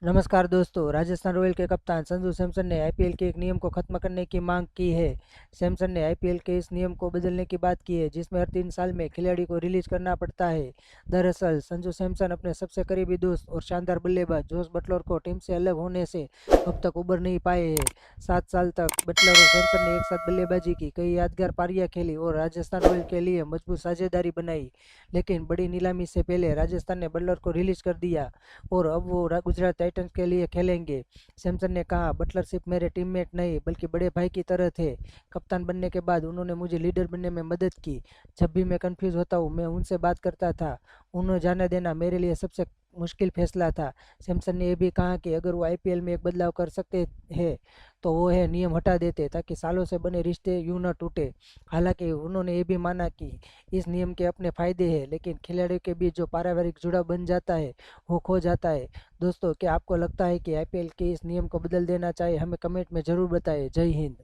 नमस्कार दोस्तों। राजस्थान रॉयल के कप्तान संजू सैमसन ने आईपीएल के एक नियम को खत्म करने की मांग की है। सैमसन ने आईपीएल के इस नियम को बदलने की बात की है जिसमें हर 3 साल में खिलाड़ी को रिलीज करना पड़ता है। दरअसल संजू सैमसन अपने सबसे करीबी दोस्त और शानदार बल्लेबाज जोस बटलर को टीम से अलग होने से अब तक उबर नहीं पाए हैं। 7 साल तक बटलर और सैमसन ने एक साथ बल्लेबाजी की, कई यादगार पारियां खेली और राजस्थान रॉयल के लिए मजबूत साझेदारी बनाई। लेकिन बड़ी नीलामी से पहले राजस्थान ने बटलर को रिलीज कर दिया और अब वो गुजरात टाइटंस के लिए खेलेंगे। सैमसन ने कहा, बटलर सिर्फ मेरे टीममेट नहीं बल्कि बड़े भाई की तरह थे। कप्तान बनने के बाद उन्होंने मुझे लीडर बनने में मदद की। जब भी मैं कंफ्यूज होता हूँ मैं उनसे बात करता था। उन्हें जाने देना मेरे लिए सबसे मुश्किल फैसला था। सैमसन ने यह भी कहा कि अगर वो आईपीएल में एक बदलाव कर सकते हैं तो वो है नियम हटा देते ताकि सालों से बने रिश्ते यूं न टूटे। हालांकि उन्होंने ये भी माना कि इस नियम के अपने फायदे हैं, लेकिन खिलाड़ियों के बीच जो पारिवारिक जुड़ाव बन जाता है वो खो जाता है। दोस्तों, क्या आपको लगता है कि आईपीएल के इस नियम को बदल देना चाहिए? हमें कमेंट में ज़रूर बताएं। जय हिंद।